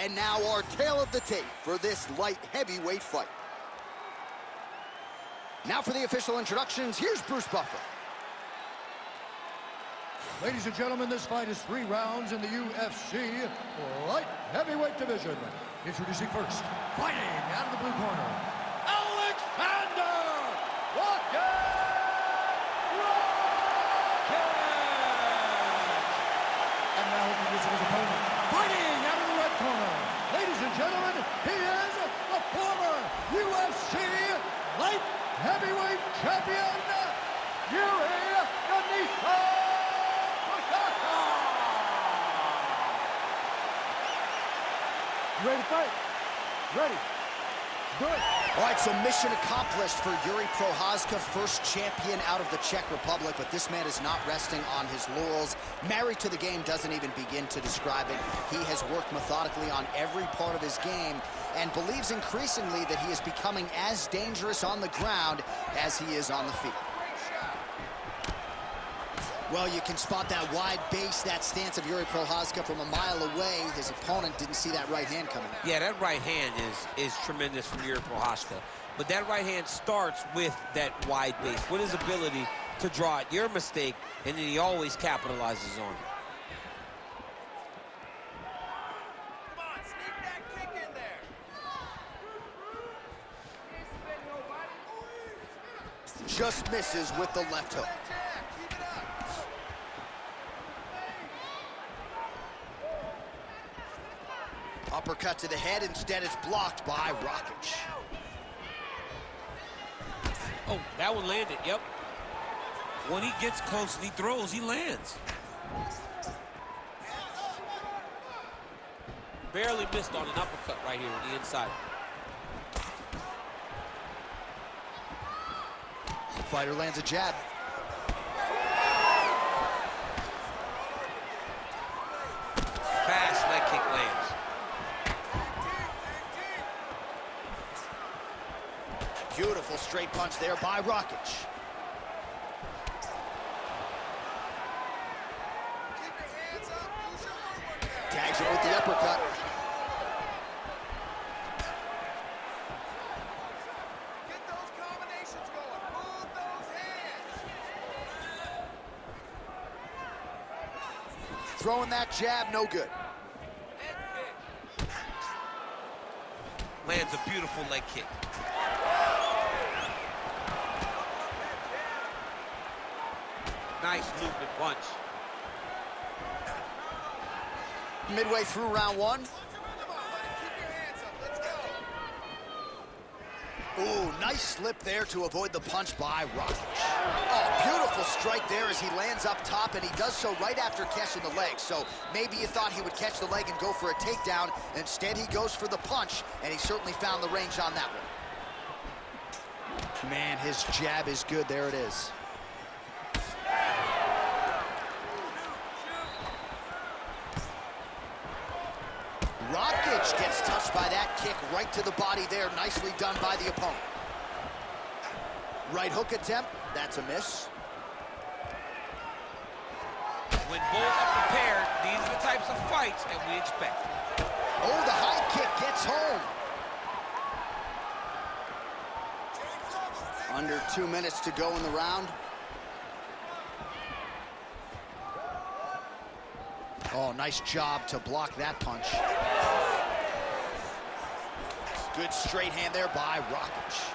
And now our tale of the tape for this light heavyweight fight. Now for the official introductions, here's Bruce Buffer. Ladies and gentlemen, this fight is 3 rounds in the UFC light heavyweight division. Introducing first, fighting out of the blue corner, Aleksander! And now introducing his opponent, fighting out of the red corner. Ladies and gentlemen, he is the former UFC light heavyweight champion, Jiri. You ready to fight? Ready. Good. All right, so mission accomplished for Jiri Prochazka, first champion out of the Czech Republic, but this man is not resting on his laurels. Married to the game doesn't even begin to describe it. He has worked methodically on every part of his game and believes increasingly that he is becoming as dangerous on the ground as he is on the feet. Well, you can spot that wide base, that stance of Jiri Prochazka from a mile away. His opponent didn't see that right hand coming out. Yeah, that right hand is tremendous from Jiri Prochazka. But that right hand starts with that wide base, with his ability to draw it. Your mistake, and then he always capitalizes on it. Come on, sneak that kick in there. Just misses with the left hook. Uppercut to the head, instead it's blocked by Rakic. Oh, that one landed, yep. When he gets close and he throws, he lands. Barely missed on an uppercut right here on the inside. Fighter lands a jab. Fast leg kick lands. Beautiful straight punch there by Rakic. Tags him with the uppercut. Get those combinations going. Move those hands. Throwing that jab, no good. Lands a beautiful leg kick. Nice movement punch. Midway through round 1. Keep your hands up. Let's go. Ooh, nice slip there to avoid the punch by Rakic. Oh, beautiful strike there as he lands up top, and he does so right after catching the leg. So maybe you thought he would catch the leg and go for a takedown. Instead, he goes for the punch, and he certainly found the range on that one. Man, his jab is good. There it is. Rakic gets touched by that kick right to the body there. Nicely done by the opponent. Right hook attempt, that's a miss. When both are prepared, these are the types of fights that we expect. Oh, the high kick gets home. Under 2 minutes to go in the round. Oh, nice job to block that punch. Good straight hand there by Rakic.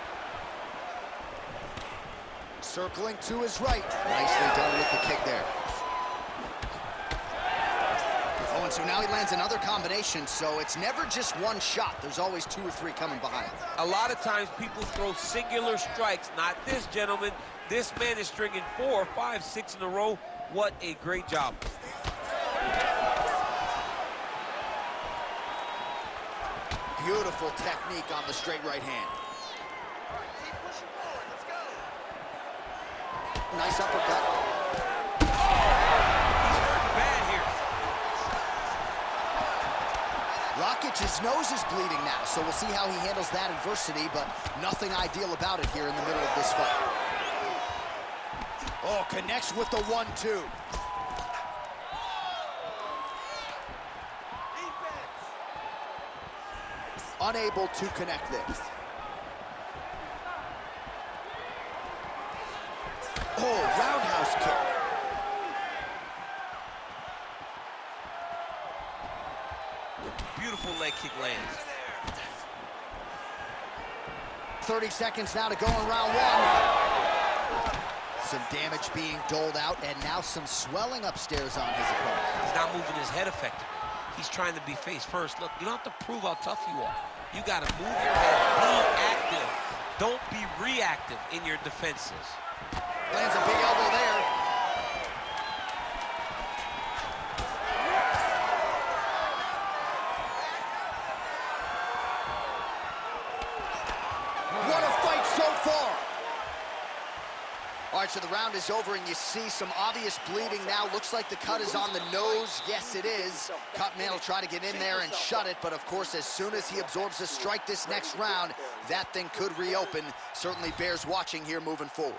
Circling to his right. Nicely done with the kick there. Oh, and so now he lands another combination, so it's never just one shot. There's always 2 or 3 coming behind. A lot of times people throw singular strikes. Not this gentleman. This man is stringing 4, 5, 6 in a row. What a great job. Beautiful technique on the straight right hand. All right, keep pushing forward. Let's go. Nice uppercut. He's hurt bad here. Rakic's nose is bleeding now, so we'll see how he handles that adversity, but nothing ideal about it here in the middle of this fight. Oh, connects with the 1-2. unable to connect there. Oh, roundhouse kick. Beautiful leg kick lands. 30 seconds now to go in round one. Some damage being doled out, and now some swelling upstairs on his opponent. He's not moving his head effectively. He's trying to be face first. Look, you don't have to prove how tough you are. You got to move your head, be active. Don't be reactive in your defenses. Lands a big elbow there. What a fight so far. All right, so the round is over, and you see some obvious bleeding now. Looks like the cut is on the nose. Yes, it is. Cutman will try to get in there and shut it, but of course, as soon as he absorbs a strike this next round, that thing could reopen. Certainly bears watching here moving forward.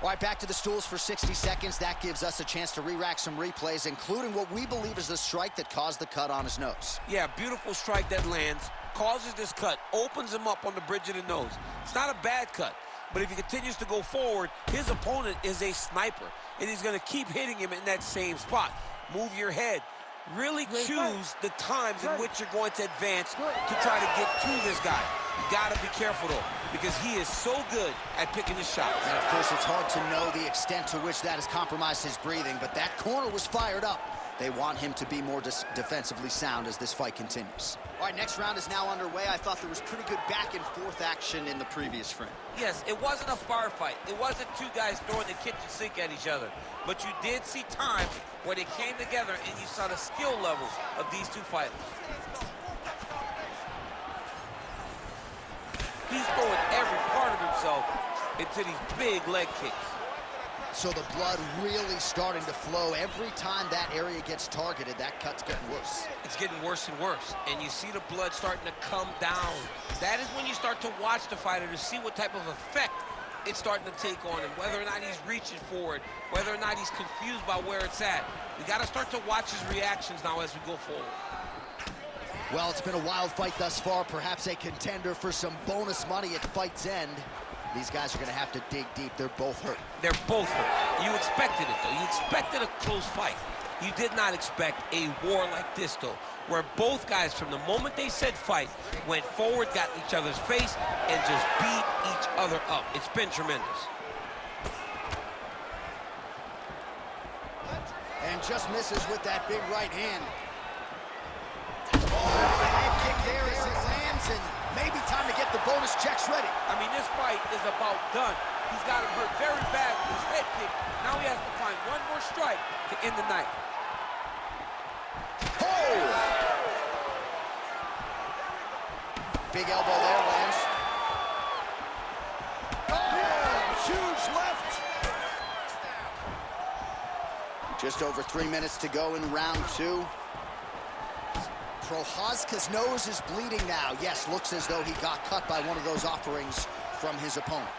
All right, back to the stools for 60 seconds. That gives us a chance to re-rack some replays, including what we believe is the strike that caused the cut on his nose. Yeah, beautiful strike that lands, causes this cut, opens him up on the bridge of the nose. It's not a bad cut, but if he continues to go forward, his opponent is a sniper, and he's going to keep hitting him in that same spot. Move your head. Really choose the times in which you're going to advance to try to get to this guy. You got to be careful, though, because he is so good at picking his shots. And, of course, it's hard to know the extent to which that has compromised his breathing, but that corner was fired up. They want him to be more defensively sound as this fight continues. All right, next round is now underway. I thought there was pretty good back-and-forth action in the previous frame. Yes, it wasn't a firefight. It wasn't two guys throwing the kitchen sink at each other. But you did see times where they came together and you saw the skill levels of these two fighters. He's throwing every part of himself into these big leg kicks. So the blood really starting to flow. Every time that area gets targeted, that cut's getting worse. It's getting worse and worse, and you see the blood starting to come down. That is when you start to watch the fighter to see what type of effect it's starting to take on him, whether or not he's reaching for it, whether or not he's confused by where it's at. We got to start to watch his reactions now as we go forward. Well, it's been a wild fight thus far, perhaps a contender for some bonus money at fight's end. These guys are going to have to dig deep. They're both hurt. They're both hurt. You expected it, though. You expected a close fight. You did not expect a war like this, though, where both guys, from the moment they said fight, went forward, got in each other's face, and just beat each other up. It's been tremendous. And just misses with that big right hand. Oh, the head kick there as it lands, and maybe time to get the bonus checks ready. I mean, this fight is about done. He's got him hurt very bad with his head kick. Now he has to find one more strike to end the night. Oh! Big elbow there, lands. Oh, huge left. Just over 3 minutes to go in round two. Prochazka's nose is bleeding now. Yes, looks as though he got cut by one of those offerings from his opponent.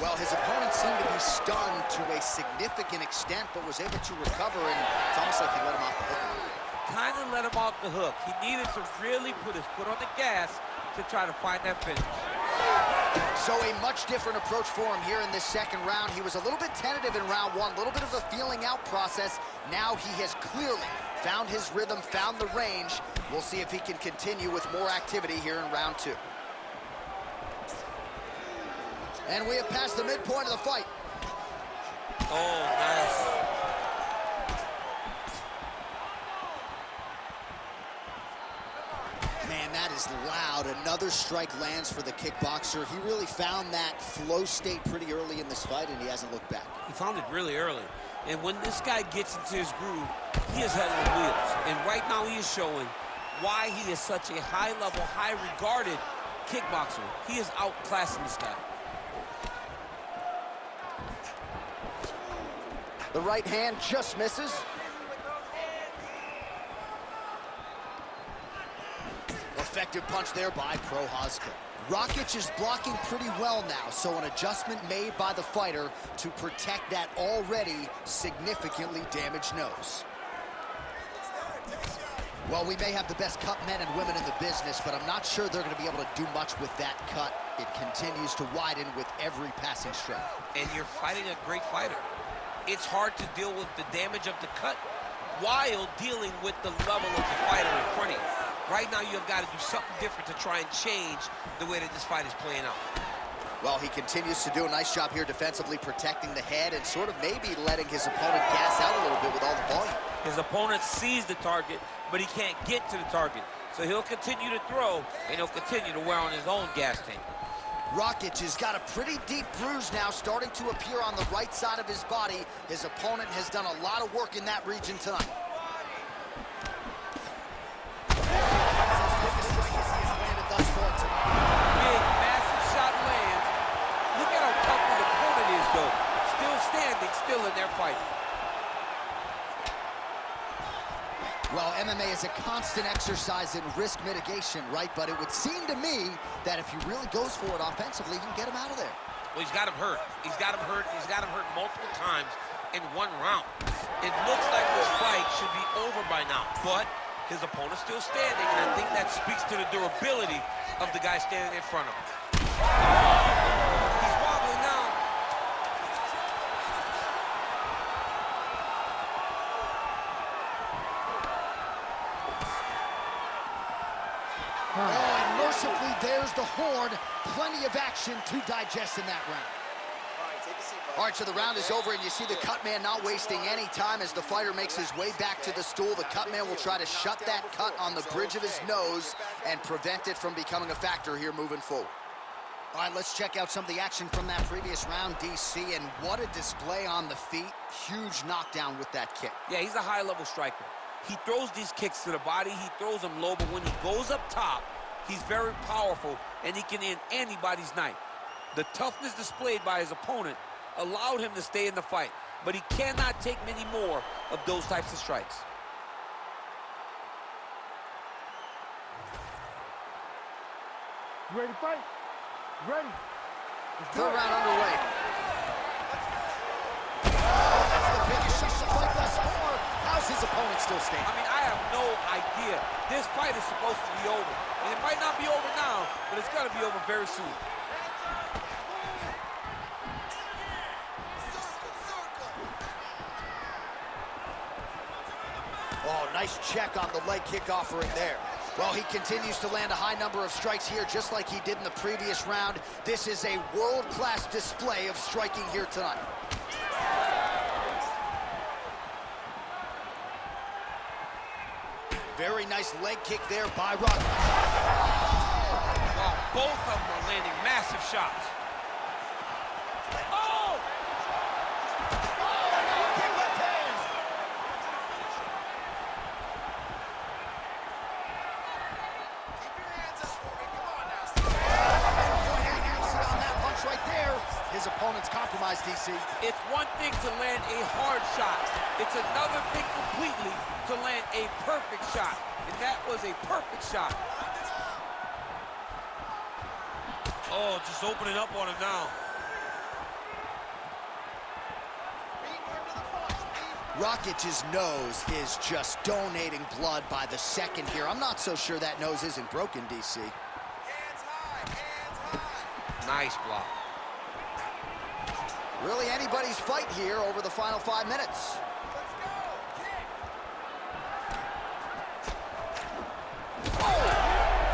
Well, his opponent seemed to be stunned to a significant extent, but was able to recover, and it's almost like he let him off the hook. Kind of let him off the hook. He needed to really put his foot on the gas to try to find that finish. So a much different approach for him here in this second round. He was a little bit tentative in round one, a little bit of a feeling out process. Now he has clearly found his rhythm, found the range. We'll see if he can continue with more activity here in round two. And we have passed the midpoint of the fight. Oh, nice. Man, that is loud. Another strike lands for the kickboxer. He really found that flow state pretty early in this fight, and he hasn't looked back. He found it really early. And when this guy gets into his groove, he is head on wheels. And right now he is showing why he is such a high-level, high-regarded kickboxer. He is outclassing this guy. The right hand just misses. Effective punch there by Prochazka. Rakic is blocking pretty well now, so an adjustment made by the fighter to protect that already significantly damaged nose. Well, we may have the best cut men and women in the business, but I'm not sure they're going to be able to do much with that cut. It continues to widen with every passing strike. And you're fighting a great fighter. It's hard to deal with the damage of the cut while dealing with the level of the fighter in front of you. Right now, you've got to do something different to try and change the way that this fight is playing out. Well, he continues to do a nice job here defensively, protecting the head and sort of maybe letting his opponent gas out a little bit with all the volume. His opponent sees the target, but he can't get to the target. So he'll continue to throw, and he'll continue to wear on his own gas tank. Rakic has got a pretty deep bruise now starting to appear on the right side of his body. His opponent has done a lot of work in that region tonight. Big, massive shot lands. Look at how tough his opponent is, though. Still standing, still in their fight. Well, MMA is a constant exercise in risk mitigation, right? But it would seem to me that if he really goes for it offensively, he can get him out of there. Well, he's got him hurt. He's got him hurt. He's got him hurt multiple times in one round. It looks like this fight should be over by now, but his opponent's still standing, and I think that speaks to the durability of the guy standing in front of him. He's wobbling now. Oh, and mercifully, there's the horn. Plenty of action to digest in that round. All right, so the round is over, and you see the cut man not wasting any time as the fighter makes his way back to the stool. The cut man will try to shut that cut on the bridge of his nose and prevent it from becoming a factor here moving forward. All right, let's check out some of the action from that previous round, DC, and what a display on the feet. Huge knockdown with that kick. Yeah, he's a high-level striker. He throws these kicks to the body. He throws them low, but when he goes up top, he's very powerful, and he can end anybody's night. The toughness displayed by his opponent allowed him to stay in the fight, but he cannot take many more of those types of strikes. You ready to fight? Ready. Third round underway. That's the biggest shot of the fight thus far. How's his opponent still standing? I mean, I have no idea. This fight is supposed to be over. And it might not be over now, but it's going to be over very soon. Oh, nice check on the leg kick offering there. Well, he continues to land a high number of strikes here, just like he did in the previous round. This is a world-class display of striking here tonight. Very nice leg kick there by Rakic. Oh, both of them are landing massive shots. Oh! His opponent's compromised, DC. It's one thing to land a hard shot. It's another thing completely to land a perfect shot. And that was a perfect shot. Oh, just opening up on him now. Rakic's nose is just donating blood by the second here. I'm not so sure that nose isn't broken, DC. Hands high, hands high. Nice block. Really anybody's fight here over the final 5 minutes. Let's go. Kick.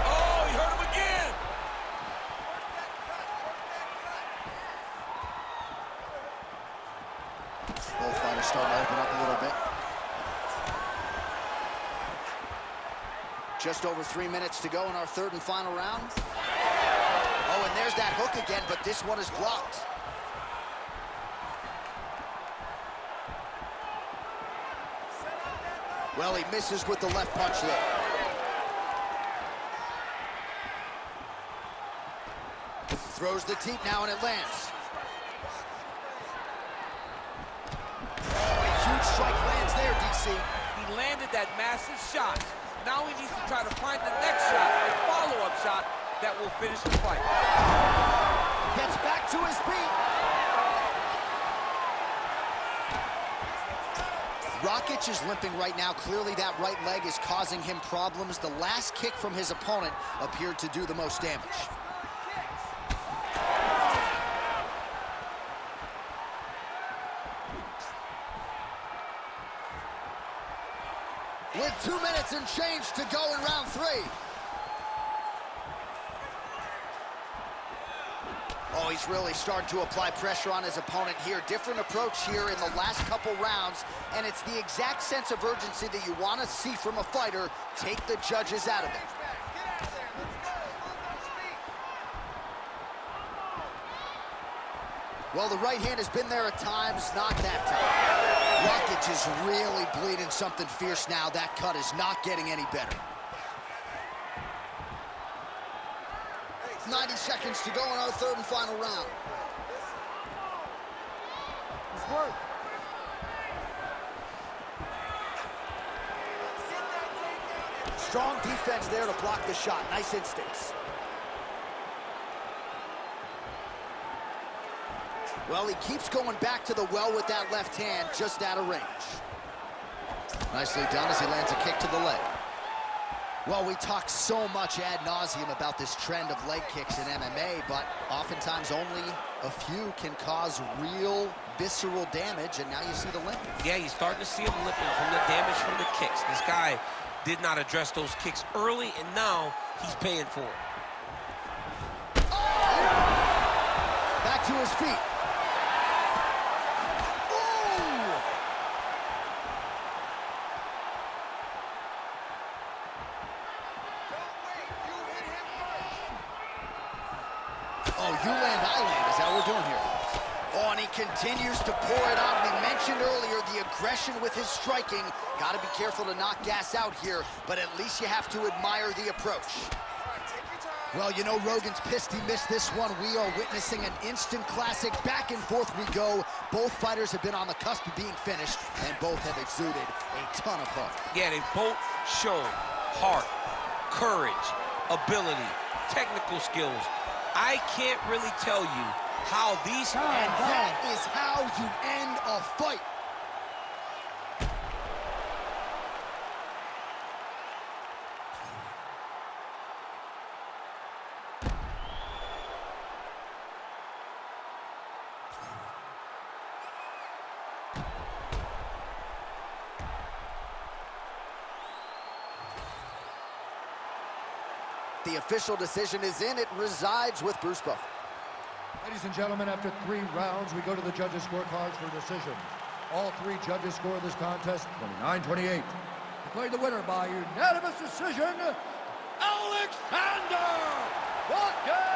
Oh, he hurt him again. Both fighters starting to open up a little bit. Just over 3 minutes to go in our third and final round. Oh, and there's that hook again, but this one is blocked. Well, he misses with the left punch there. Throws the teep now, and it lands. Oh, a huge strike lands there, DC. He landed that massive shot. Now he needs to try to find the next shot, a follow-up shot that will finish the fight. Gets back to his feet. Rakic is limping right now. Clearly that right leg is causing him problems. The last kick from his opponent appeared to do the most damage. With 2 minutes and change to go in round 3. Oh, he's really starting to apply pressure on his opponent here. Different approach here in the last couple rounds, and it's the exact sense of urgency that you want to see from a fighter. Take the judges out of it. Well, the right hand has been there at times, not that time. Rakic is really bleeding something fierce now. That cut is not getting any better. 90 seconds to go in our third and final round. It's work. Strong defense there to block the shot. Nice instincts. Well, he keeps going back to the well with that left hand, just out of range. Nicely done as he lands a kick to the leg. Well, we talk so much ad nauseum about this trend of leg kicks in MMA, but oftentimes only a few can cause real visceral damage, and now you see the limp. Yeah, you're starting to see him limping from the damage from the kicks. This guy did not address those kicks early, and now he's paying for it. Oh! Back to his feet. Oh, you land, I land. Is that what we're doing here? Oh, and he continues to pour it on. We mentioned earlier the aggression with his striking. Got to be careful to not gas out here, but at least you have to admire the approach. Well, you know, Rogan's pissed he missed this one. We are witnessing an instant classic. Back and forth we go. Both fighters have been on the cusp of being finished, and both have exuded a ton of heart. Yeah, they both showed heart, courage, ability, technical skills. I can't really tell you how these... And that is how you end a fight. The official decision is in. It resides with Bruce Buffer. Ladies and gentlemen, after 3 rounds, we go to the judges' scorecards for decision. All 3 judges scored this contest 29-28. Declared the winner by unanimous decision, Aleksander Rakic!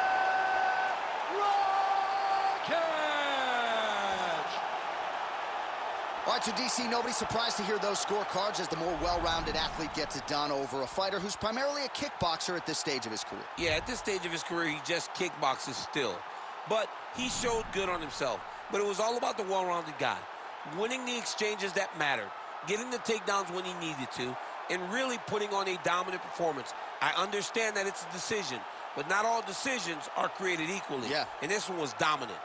All right, so DC, nobody surprised to hear those scorecards as the more well-rounded athlete gets it done over a fighter who's primarily a kickboxer at this stage of his career. Yeah, at this stage of his career, he just kickboxes still. But he showed good on himself. But it was all about the well-rounded guy. Winning the exchanges that mattered, getting the takedowns when he needed to, and really putting on a dominant performance. I understand that it's a decision, but not all decisions are created equally. Yeah. And this one was dominant.